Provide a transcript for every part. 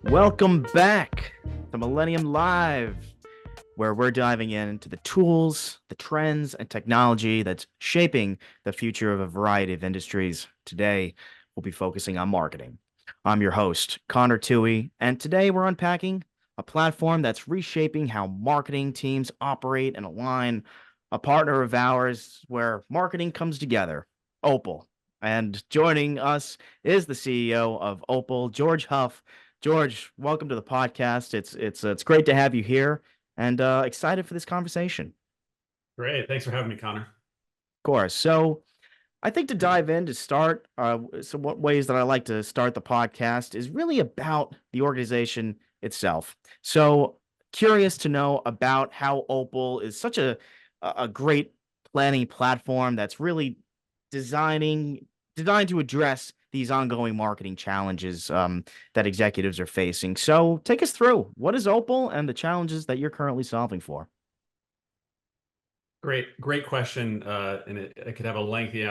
Welcome back to Millennium Live, where we're diving into the tools, the trends, and technology that's shaping the future of a variety of industries. Today, we'll be focusing on marketing. I'm your host, Connor Toohey, and today we're unpacking a platform that's reshaping how marketing teams operate and align, a partner of ours where marketing comes together, Opal. And joining us is the CEO of Opal, George Huff. George, welcome to the podcast. It's great to have you here, and excited for this conversation. Great. Thanks for having me, Connor. Of course. So, I think to dive in to start, so what ways that I like to start the podcast is really about the organization itself. So, curious to know about how Opal is such a great planning platform that's really designing designed to address these ongoing marketing challenges that executives are facing. So, take us through what is Opal and the challenges that you're currently solving for. Great question. And it could have a lengthy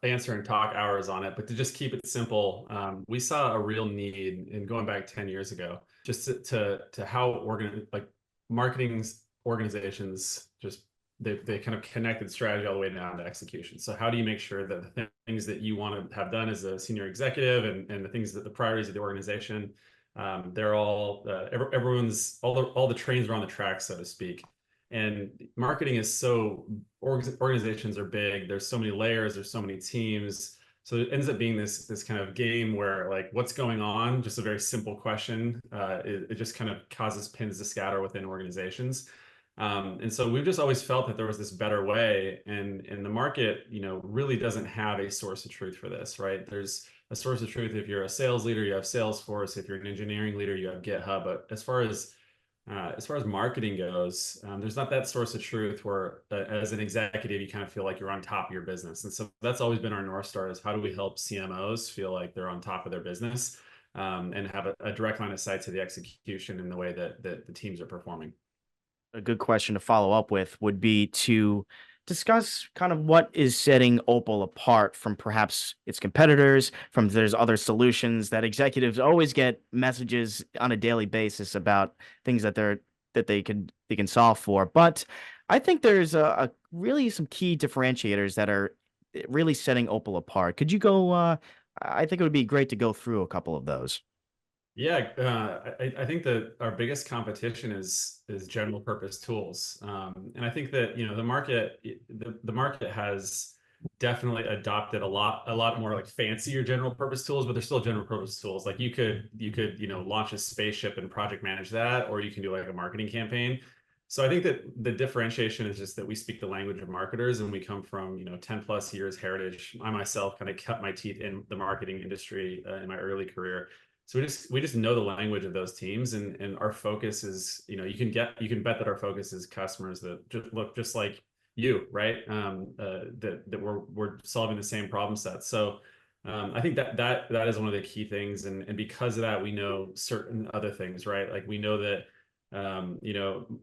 answer and talk hours on it, but to just keep it simple, we saw a real need in going back 10 years ago, just to how marketing organizations just they kind of connected strategy all the way down to execution. So how do you make sure that the things that you want to have done as a senior executive and the things that the priorities of the organization, they're all everyone's all the trains are on the track, so to speak. And marketing is so organizations are big. There's so many layers. There's so many teams. So it ends up being this kind of game where like what's going on? Just a very simple question. It just kind of causes pins to scatter within organizations. And so we've just always felt that there was this better way, and the market, really doesn't have a source of truth for this, right? There's a source of truth if you're a sales leader, you have Salesforce. If you're an engineering leader, you have GitHub. But as far as marketing goes, there's not that source of truth where, as an executive, you kind of feel like you're on top of your business. And so that's always been our North Star: is how do we help CMOs feel like they're on top of their business, and have a direct line of sight to the execution in the way that the teams are performing. A good question to follow up with would be to discuss kind of what is setting Opal apart from perhaps its competitors, from there's other solutions that executives always get messages on a daily basis about things that they can solve for. But I think there's a really some key differentiators that are really setting Opal apart. Could you go I think it would be great to go through a couple of those. Yeah, I think that our biggest competition is general purpose tools, and I think that the market has definitely adopted a lot more like fancier general purpose tools, but they're still general purpose tools. Like you could launch a spaceship and project manage that, or you can do like a marketing campaign. So I think that the differentiation is just that we speak the language of marketers, and we come from 10 plus years heritage. I myself kind of cut my teeth in the marketing industry in my early career. So we just know the language of those teams, and our focus is, you can bet that our focus is customers that just look just like you, right? That we're solving the same problem set. So I think that is one of the key things, and because of that, we know certain other things, right? Like we know that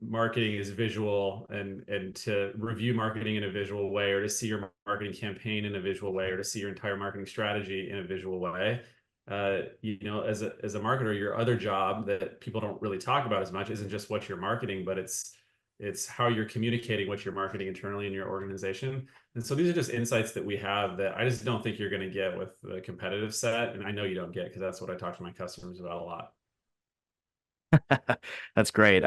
marketing is visual, and to review marketing in a visual way, or to see your marketing campaign in a visual way, or to see your entire marketing strategy in a visual way, as a marketer, your other job that people don't really talk about as much isn't just what you're marketing, but it's how you're communicating what you're marketing internally in your organization. And so these are just insights that we have that I just don't think you're going to get with the competitive set, and I know you don't get, because that's what I talk to my customers about a lot. That's great.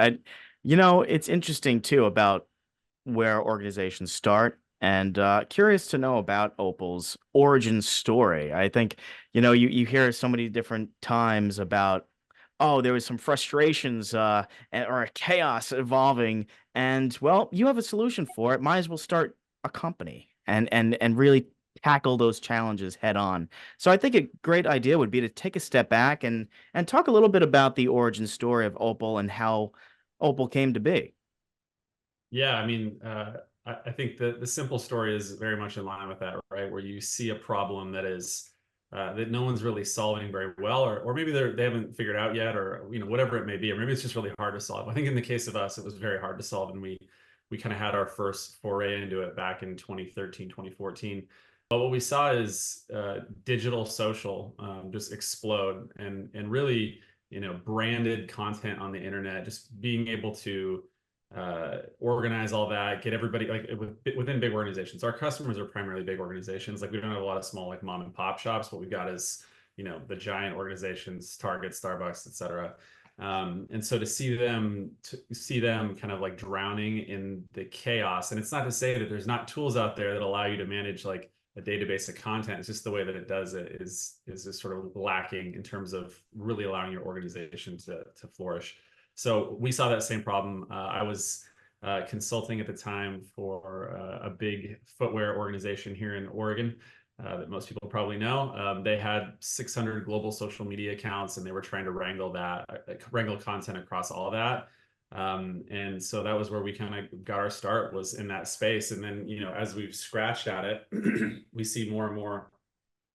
It's interesting too about where organizations start, and curious to know about Opal's origin story. I think, you hear so many different times about, oh, there was some frustrations or a chaos evolving, and well, you have a solution for it. Might as well start a company and really tackle those challenges head on. So I think a great idea would be to take a step back and talk a little bit about the origin story of Opal and how Opal came to be. Yeah, I mean, I think the simple story is very much in line with that, right? Where you see a problem that no one's really solving very well, or maybe they haven't figured out yet, or whatever it may be, or maybe it's just really hard to solve. I think in the case of us, it was very hard to solve, and we kind of had our first foray into it back in 2013, 2014. But what we saw is digital social just explode, and really branded content on the internet, just being able to organize all that, get everybody like within big organizations. Our customers are primarily big organizations. Like we don't have a lot of small like mom and pop shops. What we've got is the giant organizations, Target, Starbucks, etc. And so to see them kind of like drowning in the chaos, and it's not to say that there's not tools out there that allow you to manage like a database of content. It's just the way that it does it is just sort of lacking in terms of really allowing your organization to flourish. So we saw that same problem. I was consulting at the time for a big footwear organization here in Oregon that most people probably know. They had 600 global social media accounts, and they were trying to wrangle content across all of that. And so that was where we kind of got our start, was in that space. And then, as we've scratched at it, we see more and more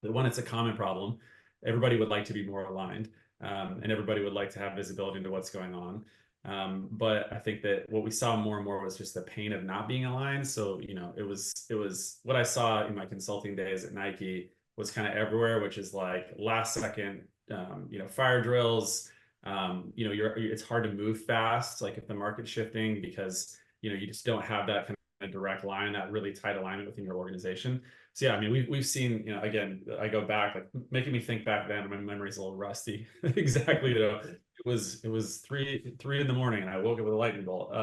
that when it's a common problem, everybody would like to be more aligned, and everybody would like to have visibility into what's going on. But I think that what we saw more and more was just the pain of not being aligned. So, it was what I saw in my consulting days at Nike was kind of everywhere, which is like last second, fire drills. It's hard to move fast, like if the market's shifting, because, you just don't have that kind of direct line, that really tight alignment within your organization. So yeah, I mean, we've seen, again, I go back, like making me think back then, my memory's a little rusty. Exactly, it was three in the morning, and I woke up with a lightning bolt.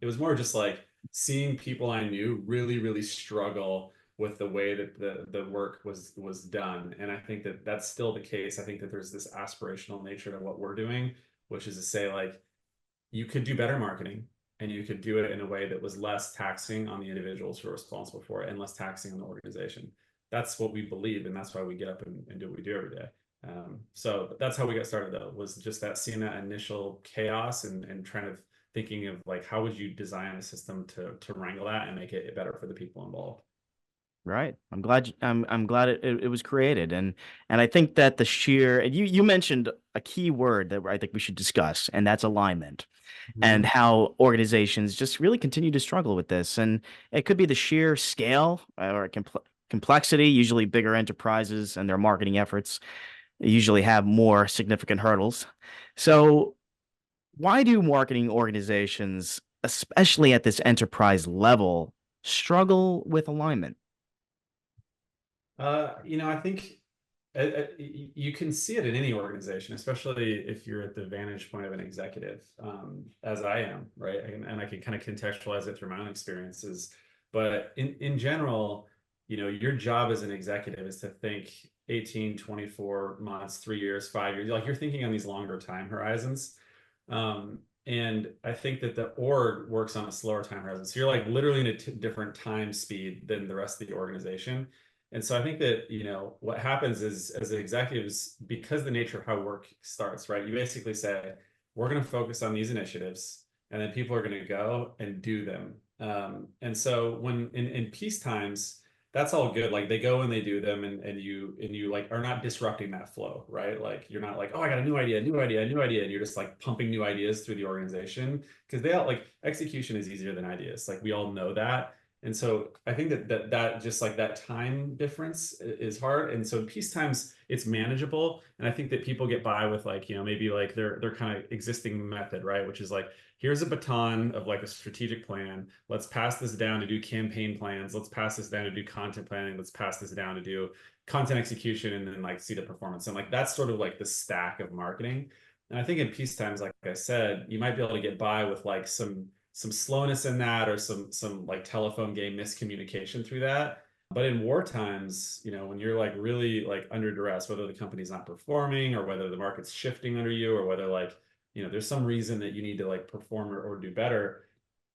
It was more just like seeing people I knew really, really struggle with the way that the work was done. And I think that that's still the case. I think that there's this aspirational nature to what we're doing, which is to say, like, you could do better marketing, and you could do it in a way that was less taxing on the individuals who are responsible for it and less taxing on the organization. That's what we believe, and that's why we get up and do what we do every day. So that's how we got started, though, was just seeing that initial chaos and trying to thinking of like, how would you design a system to wrangle that and make it better for the people involved. Right. I'm glad it was created, and I think that the sheer, and you mentioned a key word that I think we should discuss, and that's alignment, and Mhm. how organizations just really continue to struggle with this. And it could be the sheer scale or complexity. Usually bigger enterprises and their marketing efforts usually have more significant hurdles. So why do marketing organizations, especially at this enterprise level, struggle with alignment? I think you can see it in any organization, especially if you're at the vantage point of an executive, as I am, right? And I can kind of contextualize it through my own experiences. But in general, your job as an executive is to think 18, 24 months, 3 years, 5 years. Like you're thinking on these longer time horizons. And I think that the org works on a slower time horizon. So you're like literally in a different time speed than the rest of the organization. And so I think that, what happens is as executives, because the nature of how work starts, right? You basically say, we're going to focus on these initiatives, and then people are going to go and do them. And so when in peace times, that's all good. Like they go and they do them, and you like are not disrupting that flow, right? Like you're not like, oh, I got a new idea, new idea, new idea. And you're just like pumping new ideas through the organization, because they all like execution is easier than ideas. Like we all know that. And so I think that just like that time difference is hard. And so in peace times, it's manageable. And I think that people get by with like, maybe like their kind of existing method, right? Which is like, here's a baton of like a strategic plan. Let's pass this down to do campaign plans. Let's pass this down to do content planning. Let's pass this down to do content execution, and then like see the performance. And like that's sort of like the stack of marketing. And I think in peace times, like I said, you might be able to get by with like some slowness in that, or some like telephone game miscommunication through that. But in war times, when you're like really like under duress, whether the company's not performing or whether the market's shifting under you, or whether like, there's some reason that you need to like perform or do better,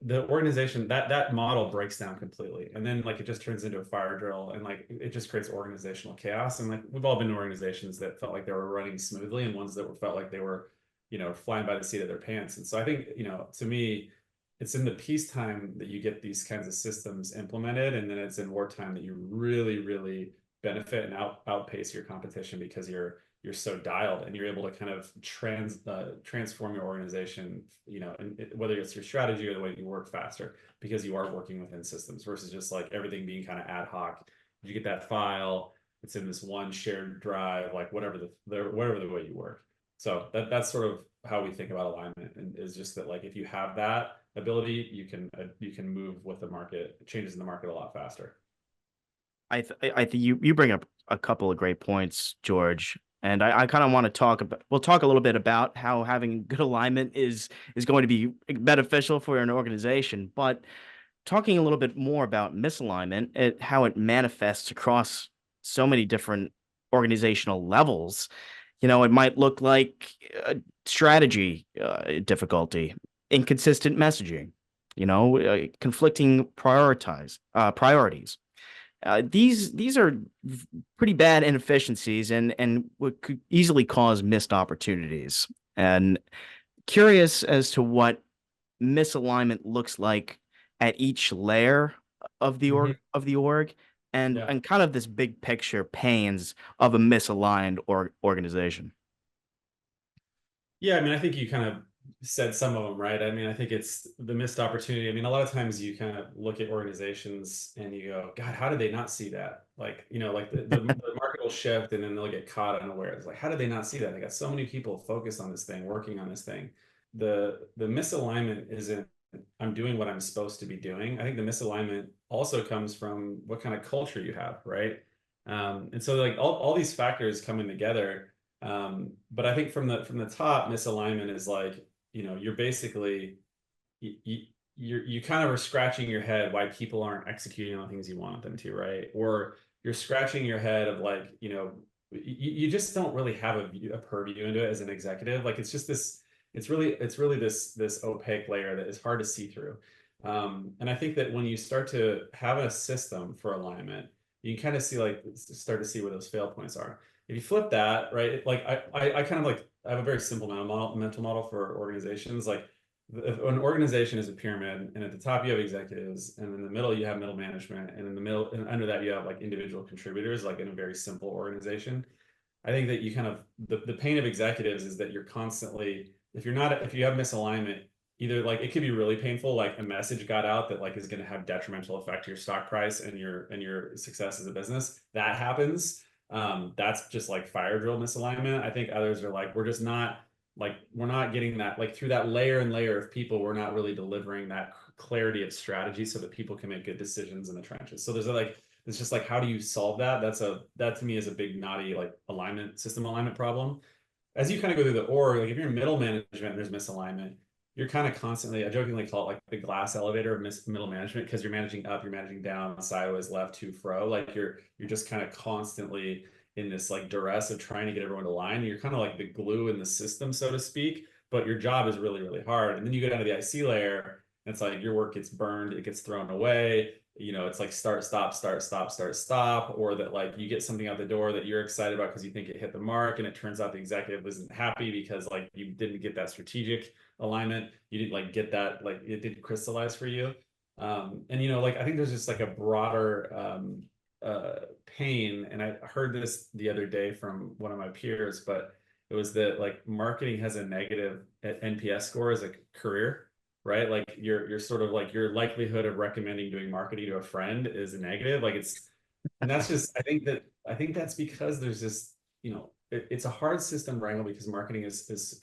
the organization, that model breaks down completely. And then like it just turns into a fire drill, and like it just creates organizational chaos. And like we've all been in organizations that felt like they were running smoothly, and ones that felt like they were, flying by the seat of their pants. And so I think, to me, it's in the peacetime that you get these kinds of systems implemented, and then it's in wartime that you really, really benefit and outpace your competition, because you're so dialed, and you're able to kind of transform your organization, and whether it's your strategy or the way you work faster, because you are working within systems versus just like everything being kind of ad hoc. You get that file, it's in this one shared drive, like whatever the way you work. So that's sort of how we think about alignment, and is just that like if you have that ability, you can move with the market, changes in the market a lot faster. I think you bring up a couple of great points, George. And I kind of want to talk about, we'll talk a little bit about how having good alignment is going to be beneficial for an organization. But talking a little bit more about misalignment, how it manifests across so many different organizational levels. It might look like strategy difficulty, inconsistent messaging, conflicting priorities. These are pretty bad inefficiencies and what could easily cause missed opportunities. And curious as to what misalignment looks like at each layer of the Mhm. org Yeah. and kind of this big picture pains of a misaligned organization. Yeah, I mean, I think you kind of said some of them, right? I mean, I think it's the missed opportunity. I mean, a lot of times you kind of look at organizations and you go, God, how did they not see that? Like, like the market will shift and then they'll get caught unaware. It's like, how did they not see that? They got so many people focused on this thing, working on this thing. The misalignment isn't I'm doing what I'm supposed to be doing. I think the misalignment also comes from what kind of culture you have, right? And so like all these factors coming together, but I think from the top, misalignment is like, you're basically you kind of are scratching your head why people aren't executing on things you want them to, right? Or you're scratching your head of like, you just don't really have a purview into it as an executive. Like it's just this, it's really this opaque layer that is hard to see through. And I think that when you start to have a system for alignment, you can kind of see like start to see where those fail points are. If you flip that, right, like I kind of like I have a very simple mental model for organizations. Like if an organization is a pyramid, and at the top you have executives, and in the middle you have middle management, and in the middle and under that you have like individual contributors, like in a very simple organization. I think that you kind of the pain of executives is that you're constantly, if you have misalignment, either like it could be really painful, like a message got out that like is going to have detrimental effect to your stock price and your success as a business. That happens. That's just like fire drill misalignment. I think others are like, we're not getting that, like through that layer and layer of people, we're not really delivering that clarity of strategy so that people can make good decisions in the trenches. So it's just like, how do you solve that? That to me is a big knotty like system alignment problem. As you kind of go through the org, like if you're in middle management and there's misalignment, you're kind of constantly, I jokingly call it like the glass elevator of middle management, because you're managing up, you're managing down, sideways, left to fro. Like you're just kind of constantly in this like duress of trying to get everyone to line. And you're kind of like the glue in the system, so to speak. But your job is really, really hard. And then you go down to the IC layer, and it's like your work gets burned, it gets thrown away. It's like start, stop, start, stop, start, stop, or that like you get something out the door that you're excited about because you think it hit the mark, and it turns out the executive isn't happy because like you didn't get that strategic alignment. You didn't like get that, like it didn't crystallize for you. And like I think there's just like a broader pain. And I heard this the other day from one of my peers, but it was that like marketing has a negative NPS score as a career, right? Like you're sort of like your likelihood of recommending doing marketing to a friend is negative. Like and that's just I think that's because there's just it's a hard system wrangle because marketing is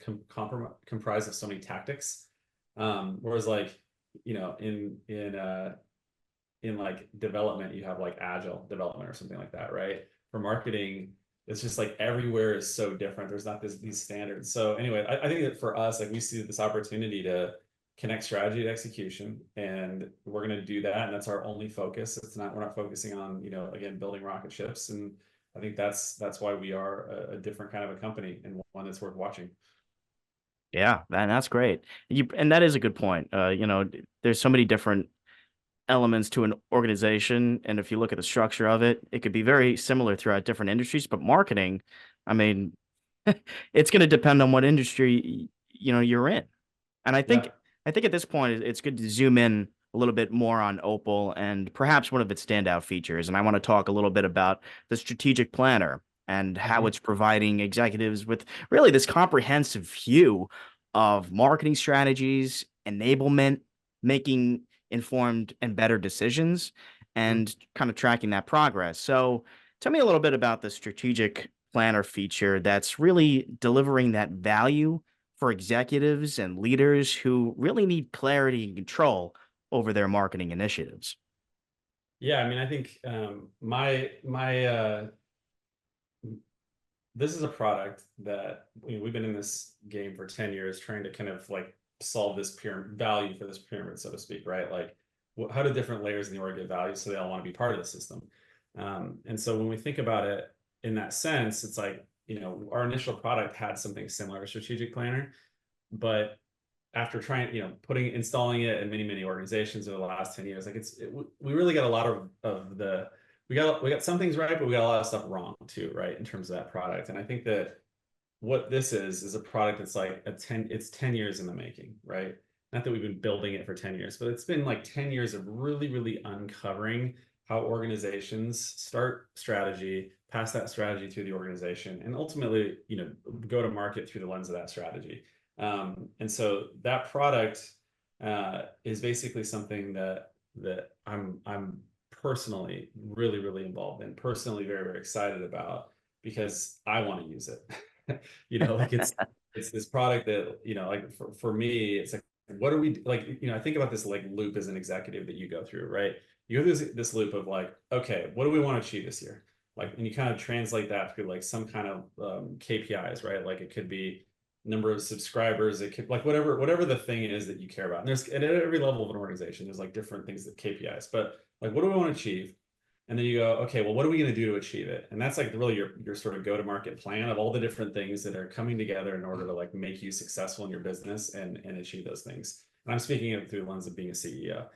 comprised of so many tactics. Whereas like in like development you have like agile development or something like that, right? For marketing, it's just like everywhere is so different. There's not these standards. So anyway, I think that for us, like we see this opportunity to connect strategy to execution, and we're going to do that, and that's our only focus. We're not focusing on again building rocket ships. And I think that's why we are a different kind of a company, and one that's worth watching. Yeah, that's great. And that is a good point. There's so many different elements to an organization, and if you look at the structure of it, it could be very similar throughout different industries. But marketing, I mean, it's going to depend on what industry you're in. And Yeah. I think at this point it's good to zoom in a little bit more on Opal and perhaps one of its standout features. And I want to talk a little bit about the strategic planner and how Mhm. it's providing executives with really this comprehensive view of marketing strategies, enablement, making informed and better decisions, Mhm. and kind of tracking that progress. So tell me a little bit about the strategic planner feature that's really delivering that value for executives and leaders who really need clarity and control over their marketing initiatives? Yeah, I mean, I think my this is a product that we've been in this game for 10 years trying to kind of like solve this pyramid value for this pyramid, so to speak, right? Like, how do different layers in the org get value so they all want to be part of the system? And so when we think about it in that sense, it's like, our initial product had something similar to strategic planner, but after trying, installing it in many organizations over the last 10 years, like we really got a lot of the we got some things right, but we got a lot of stuff wrong too, right, in terms of that product. And I think that what this is a product that's like it's 10 years in the making, right? Not that we've been building it for 10 years, but it's been like 10 years of really uncovering how organizations start strategy, pass that strategy through the organization, and ultimately, go to market through the lens of that strategy. And so that product is basically something that I'm personally really involved in, personally very excited about, because I want to use it. Like it's this product that, like for me, it's like, what are we like, I think about this like loop as an executive that you go through, right? You go through this loop of like, okay, what do we want to achieve this year? Like, and you kind of translate that through like some kind of KPIs, right? Like it could be number of subscribers, it could like whatever the thing is that you care about. And there's at every level of an organization, there's like different things that KPIs, but like, what do we want to achieve? And then you go, okay, well, what are we going to do to achieve it? And that's like really your sort of go-to-market plan of all the different things that are coming together in order to like make you successful in your business and achieve those things. And I'm speaking of through the lens of being a CEO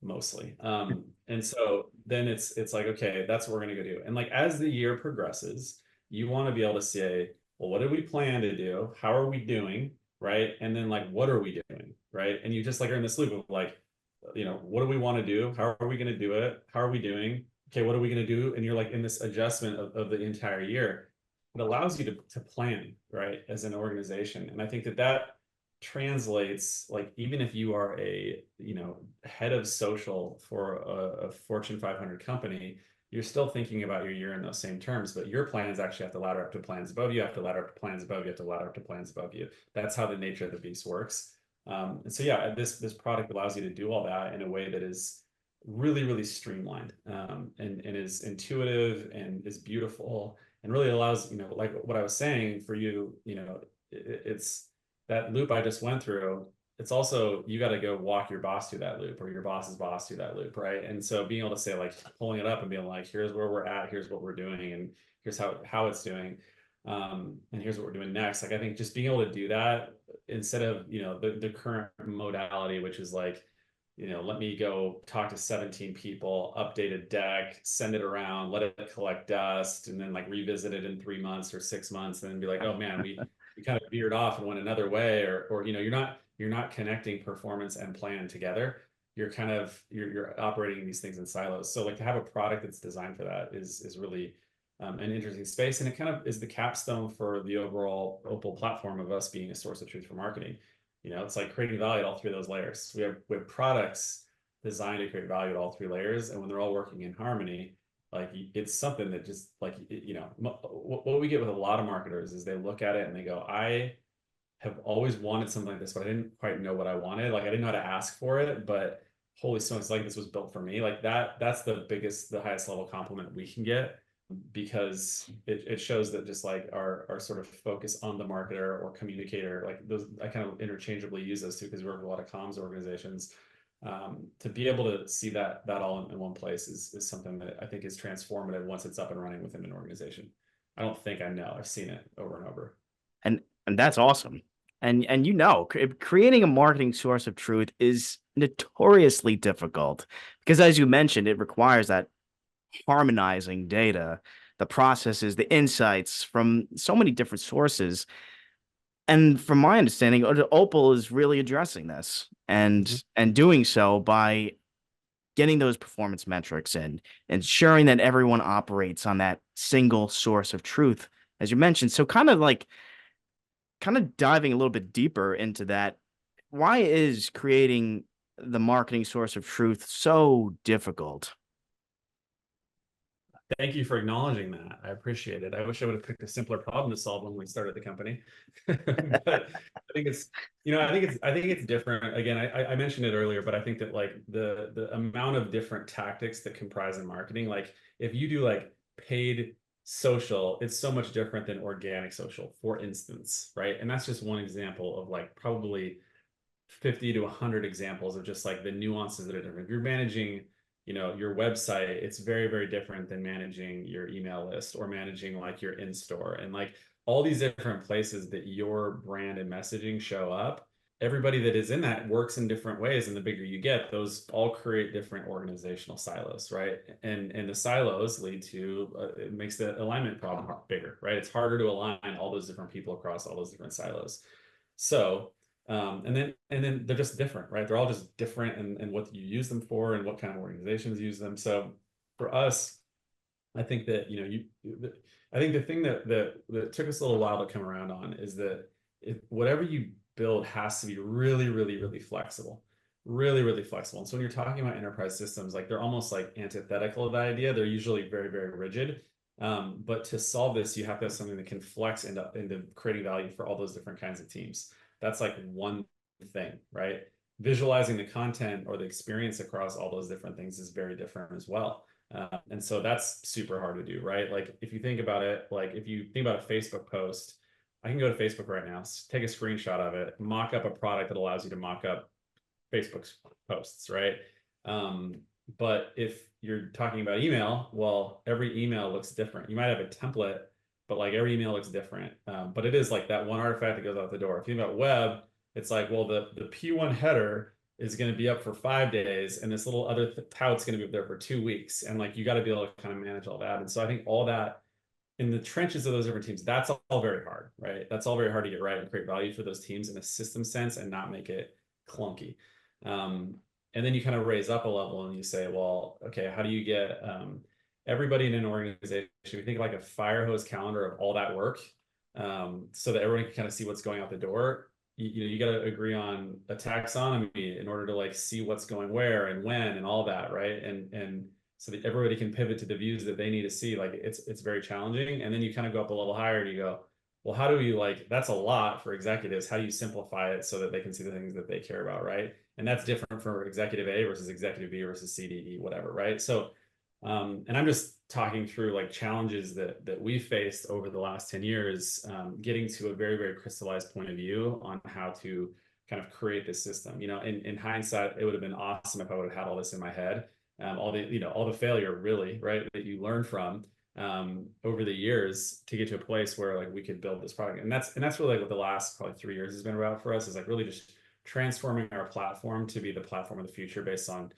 mostly. And so then it's like, okay, that's what we're going to go do. And like as the year progresses, you want to be able to say, well, what did we plan to do? How are we doing? Right. And then like, what are we doing? Right. And you just like are in this loop of like, what do we want to do? How are we going to do it? How are we doing? Okay, what are we going to do? And you're like in this adjustment of the entire year. It allows you to plan, right, as an organization. And I think that translates, like, even if you are a, head of social for a Fortune 500 company, you're still thinking about your year in those same terms, but your plans actually have to ladder up to plans above you, have to ladder up to plans above you, have to ladder up to plans above you. That's how the nature of the beast works. And so, yeah, this product allows you to do all that in a way that is really streamlined, and is intuitive and is beautiful and really allows, like what I was saying for you, it's that loop I just went through. It's also, you got to go walk your boss through that loop or your boss's boss through that loop, right? And so being able to say, like, pulling it up and being like, here's where we're at, here's what we're doing, and here's how it's doing, and here's what we're doing next. Like, I think just being able to do that instead of, the current modality, which is like, let me go talk to 17 people, update a deck, send it around, let it collect dust, and then like revisit it in 3 months or 6 months, and then be like, oh man, we kind of veered off and went another way, or you're not connecting performance and plan together. You're kind of you're operating these things in silos. So like to have a product that's designed for that is really an interesting space, and it kind of is the capstone for the overall Opal platform of us being a source of truth for marketing. It's like creating value at all three of those layers. We have products designed to create value at all three layers, and when they're all working in harmony, like it's something that just like, what we get with a lot of marketers is they look at it and they go, I have always wanted something like this, but I didn't quite know what I wanted. Like I didn't know how to ask for it, but holy smokes, like this was built for me. Like that's the highest level compliment we can get, because it shows that just like our sort of focus on the marketer or communicator, like those, I kind of interchangeably use those two because we work with a lot of comms organizations. To be able to see that all in one place is something that I think is transformative once it's up and running within an organization. I don't think I know. I've seen it over and over. And that's awesome. And creating a marketing source of truth is notoriously difficult because, as you mentioned, it requires that harmonizing data, the processes, the insights from so many different sources. And from my understanding, Opal is really addressing this Mhm. and doing so by getting those performance metrics in, ensuring that everyone operates on that single source of truth, as you mentioned. So kind of diving a little bit deeper into that, why is creating the marketing source of truth so difficult? Thank you for acknowledging that. I appreciate it. I wish I would have picked a simpler problem to solve when we started the company. But I think it's, I think it's different. Again, I mentioned it earlier, but I think that like the amount of different tactics that comprise in marketing, like if you do like paid social, it's so much different than organic social, for instance, right? And that's just one example of like probably 50 to 100 examples of just like the nuances that are different. If you're managing, your website, it's very, very different than managing your email list or managing like your in-store and like all these different places that your brand and messaging show up. Everybody that is in that works in different ways. And the bigger you get, those all create different organizational silos, right? And the silos lead to, it makes the alignment problem bigger, right? It's harder to align all those different people across all those different silos. So, and then they're just different, right? They're all just different and what you use them for and what kind of organizations use them. So for us, I think that, I think the thing that took us a little while to come around on is that whatever you build has to be really, really, really flexible, really, really flexible. And so when you're talking about enterprise systems, like they're almost like antithetical of the idea. They're usually very, very rigid. But to solve this, you have to have something that can flex into creating value for all those different kinds of teams. That's like one thing, right? Visualizing the content or the experience across all those different things is very different as well. And so that's super hard to do, right? Like if you think about it, like if you think about a Facebook post, I can go to Facebook right now, take a screenshot of it, mock up a product that allows you to mock up Facebook's posts, right? But if you're talking about email, well, every email looks different. You might have a template, but like every email looks different. But it is like that one artifact that goes out the door. If you think about web, it's like, well, the P1 header is going to be up for 5 days, and this little other tout's going to be up there for 2 weeks. And like you got to be able to kind of manage all that. And so I think all that in the trenches of those different teams, that's all very hard, right? That's all very hard to get right and create value for those teams in a system sense and not make it clunky. And then you kind of raise up a level and you say, well, okay, how do you get everybody in an organization? We think like a fire hose calendar of all that work, so that everyone can kind of see what's going out the door. You got to agree on a taxonomy in order to like see what's going where and when and all that, right? And so that everybody can pivot to the views that they need to see. Like it's very challenging. And then you kind of go up a level higher and you go, well, how do you like, that's a lot for executives. How do you simplify it so that they can see the things that they care about, right? And that's different for executive A versus executive B versus CDE, whatever, right? So, and I'm just talking through like challenges that we faced over the last 10 years, getting to a very, very crystallized point of view on how to kind of create this system. In hindsight, it would have been awesome if I would have had all this in my head. All the failure really, right, that you learn from over the years to get to a place where like we could build this product. And that's really like what the last probably 3 years has been about for us, is like really just transforming our platform to be the platform of the future based on,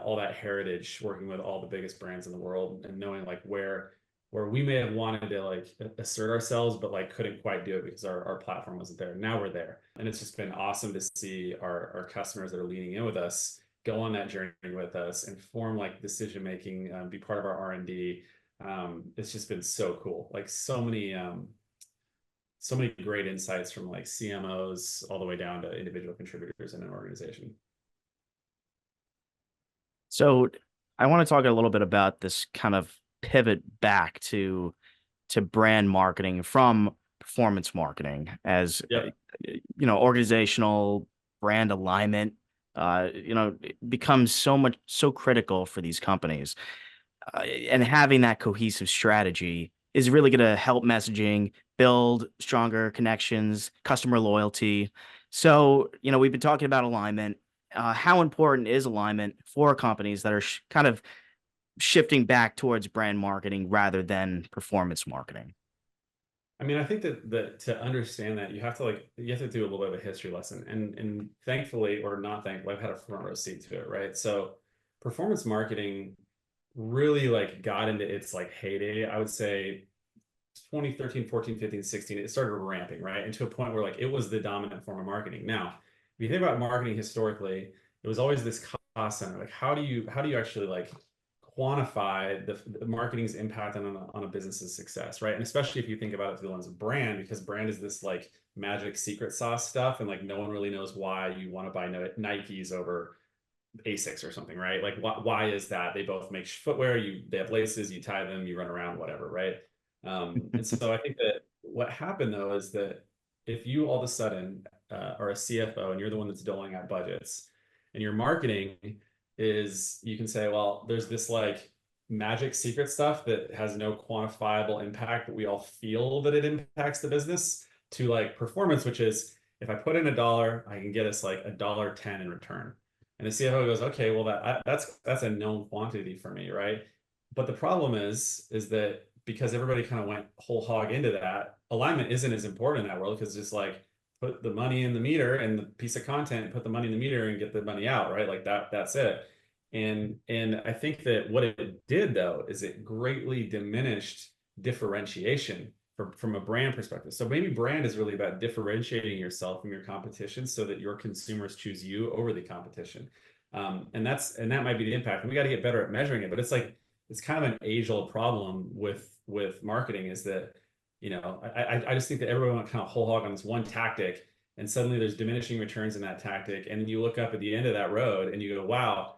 all that heritage, working with all the biggest brands in the world and knowing like where we may have wanted to like assert ourselves, but like couldn't quite do it because our platform wasn't there. Now we're there. And it's just been awesome to see our customers that are leaning in with us go on that journey with us and form like decision making, be part of our R&D. It's just been so cool. Like so many great insights from like CMOs all the way down to individual contributors in an organization. So I want to talk a little bit about this kind of pivot back to brand marketing from performance marketing as Yep. organizational brand alignment becomes so critical for these companies, and having that cohesive strategy is really going to help messaging build stronger connections, customer loyalty. So we've been talking about alignment. How important is alignment for companies that are kind of shifting back towards brand marketing rather than performance marketing? I mean, I think that to understand that you have to do a little bit of a history lesson, and thankfully or not thankfully, I've had a front row seat to it, right? So performance marketing really like got into its like heyday, I would say 2013, 14, 15, 16, it started ramping, right? And to a point where like it was the dominant form of marketing. Now, if you think about marketing historically, it was always this cost center. Like how do you actually like quantify the marketing's impact on a business's success, right? And especially if you think about it through the lens of brand, because brand is this like magic secret sauce stuff, and like no one really knows why you want to buy Nikes over Asics or something, right? Like why is that? They both make footwear. They have laces. You tie them. You run around, whatever, right? And so I think that what happened though is that if you all of a sudden are a CFO and you're the one that's doling out budgets, and your marketing is, you can say, well, there's this like magic secret stuff that has no quantifiable impact, but we all feel that it impacts the business, to like performance, which is if I put in $1, I can get us like $1.10 in return. And the CFO goes, okay, well that's a known quantity for me, right? But the problem is that because everybody kind of went whole hog into that, alignment isn't as important in that world, because just like put the money in the meter and the piece of content, put the money in the meter and get the money out, right? Like that's it. And I think that what it did though is it greatly diminished differentiation from a brand perspective. So maybe brand is really about differentiating yourself from your competition so that your consumers choose you over the competition. And that might be the impact. And we got to get better at measuring it. But it's like it's kind of an age-old problem with marketing, is that I just think that everyone went kind of whole hog on this one tactic, and suddenly there's diminishing returns in that tactic. And you look up at the end of that road and you go, wow,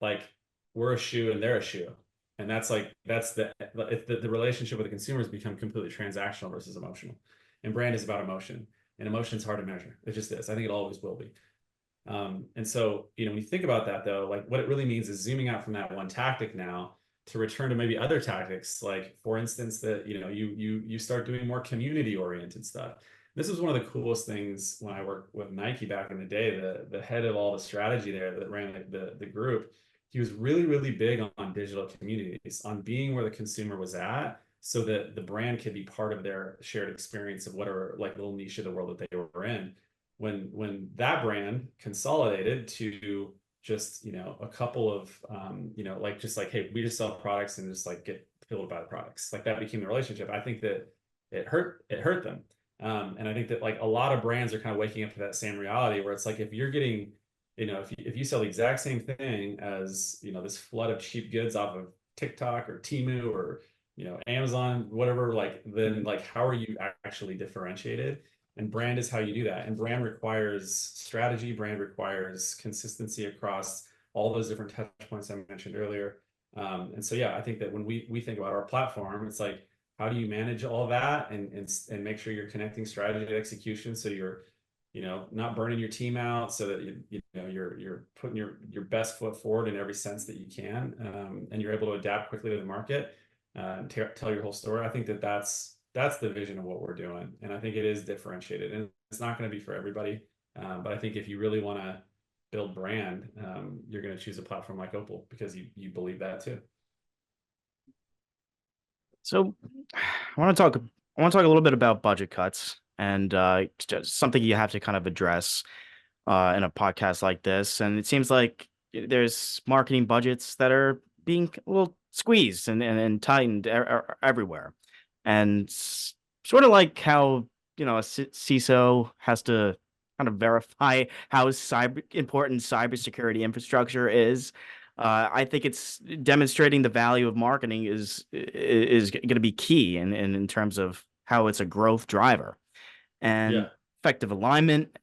like we're a shoe and they're a shoe. And that's the relationship with the consumers become completely transactional versus emotional. And brand is about emotion, and emotion is hard to measure. It just is. I think it always will be. And so, when you think about that though, like what it really means is zooming out from that one tactic now to return to maybe other tactics. Like for instance, that, you start doing more community oriented stuff. This was one of the coolest things when I worked with Nike back in the day. The head of all the strategy there that ran the group, he was really, really big on digital communities, on being where the consumer was at, so that the brand could be part of their shared experience of whatever like little niche of the world that they were in. When that brand consolidated to just a couple of like just like, hey, we just sell products and just like get people to buy the products, like that became the relationship. I think that it hurt them. And I think that like a lot of brands are kind of waking up to that same reality, where it's like if you're getting if you sell the exact same thing as this flood of cheap goods off of TikTok or Temu or Amazon, whatever, like then like how are you actually differentiated? And brand is how you do that. And brand requires strategy, brand requires consistency across all those different touch points I mentioned earlier. And so yeah, I think that when we think about our platform, it's like how do you manage all that and make sure you're connecting strategy to execution, so you're not burning your team out, so that you're putting your best foot forward in every sense that you can, and you're able to adapt quickly to the market, and tell your whole story. I think that that's the vision of what we're doing, and I think it is differentiated, and it's not going to be for everybody, but I think if you really want to build brand, you're going to choose a platform like Opal because you believe that too. So I want to talk I want to talk a little bit about budget cuts, and it's just something you have to kind of address in a podcast like this. And it seems like there's marketing budgets that are being a little squeezed and tightened everywhere. And sort of like how, a CISO has to kind of verify how important cybersecurity infrastructure is. I think it's demonstrating the value of marketing is going to be key in terms of how it's a growth driver, and Yeah. effective alignment,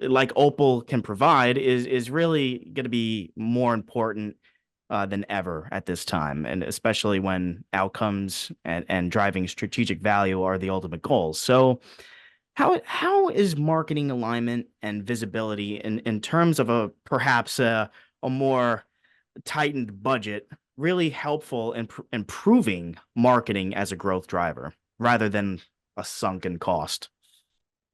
like Opal can provide, is really going to be more important than ever at this time, and especially when outcomes and driving strategic value are the ultimate goals. So, how is marketing alignment and visibility in terms of a perhaps a more tightened budget really helpful in improving marketing as a growth driver rather than a sunken cost?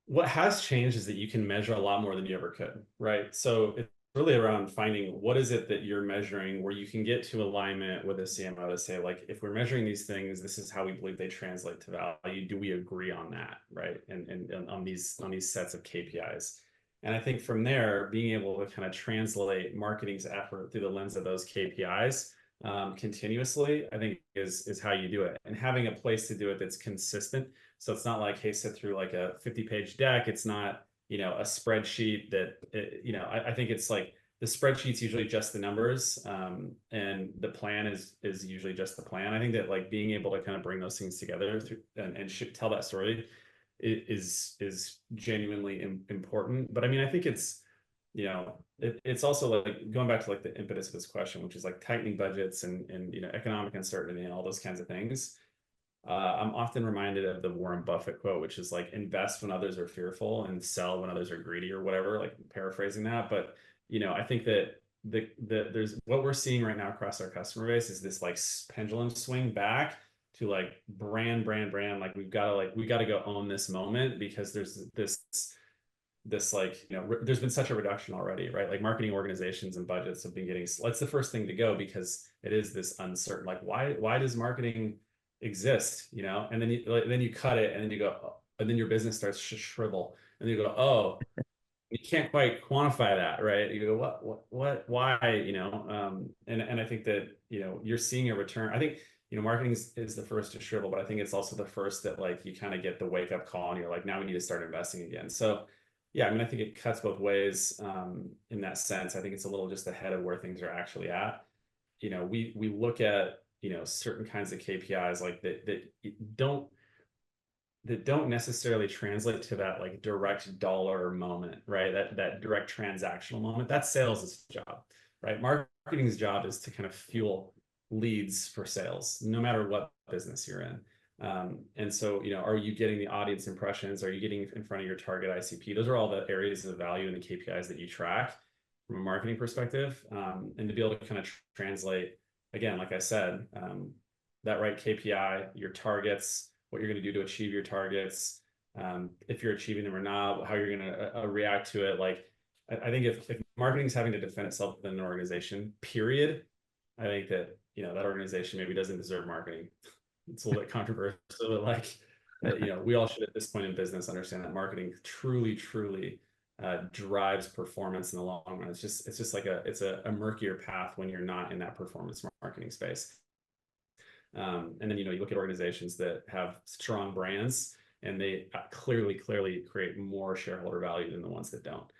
What has changed is that you can measure a lot more than you ever could, right? So it's really around finding what is it that you're measuring, where you can get to alignment with a CMO to say, like, if we're measuring these things, this is how we believe they translate to value. Do we agree on that, right? And on these sets of KPIs. And I think from there, being able to kind of translate marketing's effort through the lens of those KPIs continuously, I think is how you do it. And having a place to do it that's consistent. So it's not like, hey, sit through like a 50-page deck. It's not, a spreadsheet that, I think it's like the spreadsheet's usually just the numbers, and the plan is usually just the plan. I think that like being able to kind of bring those things together and tell that story is genuinely important. But I mean, I think it's it's also like going back to like the impetus of this question, which is like tightening budgets and economic uncertainty and all those kinds of things. I'm often reminded of the Warren Buffett quote, which is like invest when others are fearful and sell when others are greedy or whatever, like paraphrasing that. But I think that there's what we're seeing right now across our customer base is this like pendulum swing back to like brand. Like we got to go own this moment because there's this like there's been such a reduction already, right? Like marketing organizations and budgets have been getting, that's the first thing to go because it is this uncertain, like why does marketing exist, and then you cut it and then you go, and then your business starts to shrivel and then you go, oh, you can't quite quantify that, right? You go, what, why, and I think that, you're seeing a return. I think, marketing is the first to shrivel, but I think it's also the first that like you kind of get the wake up call and you're like, now we need to start investing again. So yeah, I mean, I think it cuts both ways in that sense. I think it's a little just ahead of where things are actually at. We look at, certain kinds of KPIs like don't that don't necessarily translate to that like direct dollar moment, right? That direct transactional moment. That's sales' job, right? Marketing's job is to kind of fuel leads for sales, no matter what business you're in. And so, are you getting the audience impressions? Are you getting in front of your target ICP? Those are all the areas of value and the KPIs that you track from a marketing perspective. And to be able to kind of translate, again, like I said, that right KPI, your targets, what you're going to do to achieve your targets, if you're achieving them or not, how you're going to react to it. Like, I think if marketing is having to defend itself within an organization, period, I think that, that organization maybe doesn't deserve marketing. It's a little bit controversial, but like, we all should at this point in business understand that marketing truly drives performance in the long run. It's just like it's a murkier path when you're not in that performance marketing space. And then, you look at organizations that have strong brands and they clearly create more shareholder value than the ones that don't.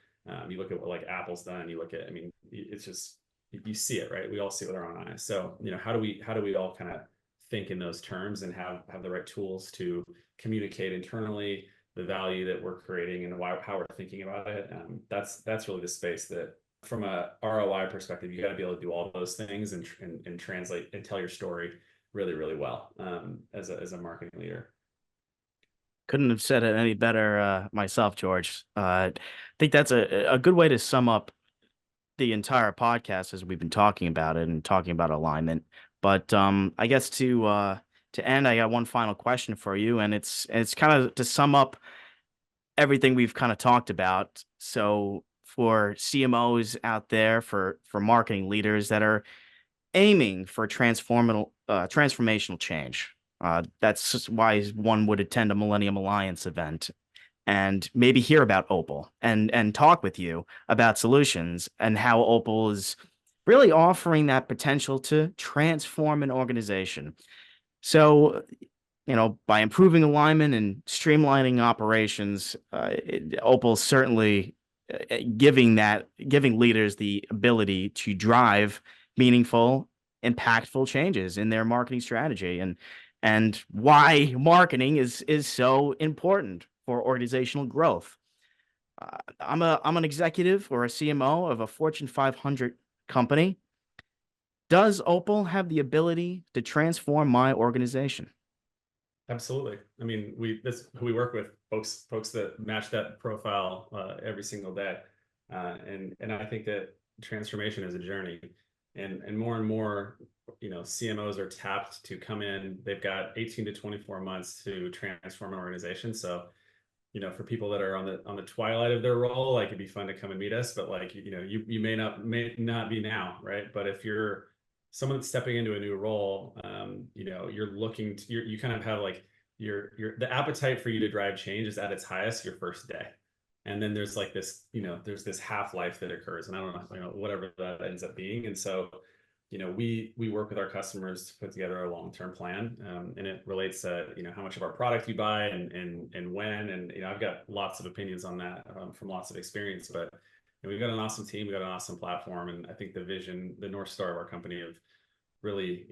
You look at what like Apple's done, you look at, I mean, it's just, you see it, right? We all see it with our own eyes. So, how do we all kind of think in those terms and have the right tools to communicate internally the value that we're creating and how we're thinking about it? That's really the space that, from a ROI perspective, you got to be able to do all those things and translate and tell your story really well as a marketing leader. Couldn't have said it any better myself, George. I think that's a good way to sum up the entire podcast as we've been talking about it and talking about alignment. But I guess to end, I got one final question for you, and it's kind of to sum up everything we've kind of talked about. So for CMOs out there, for marketing leaders that are aiming for transformational change, that's just why one would attend a Millennium Alliance event and maybe hear about Opal and talk with you about solutions and how Opal is really offering that potential to transform an organization. So, by improving alignment and streamlining operations, Opal certainly giving leaders the ability to drive meaningful, impactful changes in their marketing strategy, and why marketing is so important for organizational growth. I'm an executive or a CMO of a Fortune 500 company. Does Opal have the ability to transform my organization? Absolutely. I mean, that's who we work with, folks that match that profile every single day. And I think that transformation is a journey, and more, CMOs are tapped to come in. They've got 18 to 24 months to transform an organization. So, for people that are on the twilight of their role, like it'd be fun to come and meet us, but like, you may not be now, right? But if you're someone that's stepping into a new role, you're looking to, you kind of have like the appetite for you to drive change is at its highest your first day. And then there's like this, there's this half-life that occurs, and I don't know, whatever that ends up being. And so, we work with our customers to put together a long-term plan, and it relates to, how much of our product you buy and when, and, I've got lots of opinions on that from lots of experience, but we've got an awesome team, we've got an awesome platform. And I think the vision, the North Star of our company of really,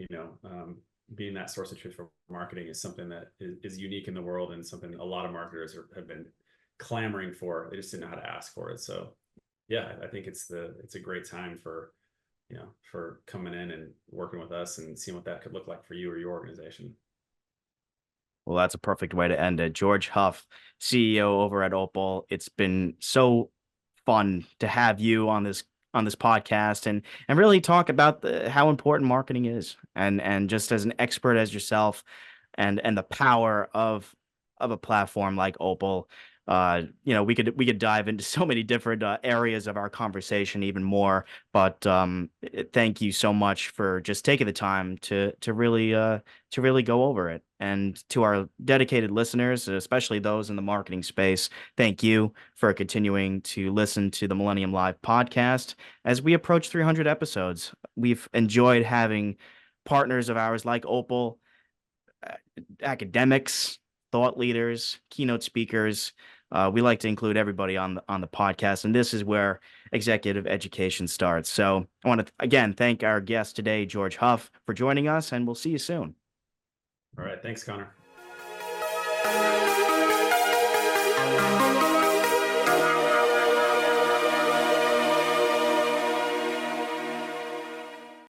being that source of truth for marketing is something that is unique in the world, and something a lot of marketers have been clamoring for. They just didn't know how to ask for it. So yeah, I think it's a great time for, for coming in and working with us and seeing what that could look like for you or your organization. Well, that's a perfect way to end it. George Huff, CEO over at Opal. It's been so fun to have you on this podcast and really talk about how important marketing is and just as an expert as yourself and the power of a platform like Opal. We could dive into so many different areas of our conversation even more, but thank you so much for just taking the time to really go over it. And to our dedicated listeners, especially those in the marketing space, thank you for continuing to listen to the Millennium Live podcast. As we approach 300 episodes, we've enjoyed having partners of ours like Opal, uh, academics, thought leaders, keynote speakers. We like to include everybody on the podcast, and this is where executive education starts. So I want to again thank our guest today, George Huff, for joining us, and we'll see you soon. All right. Thanks, Connor.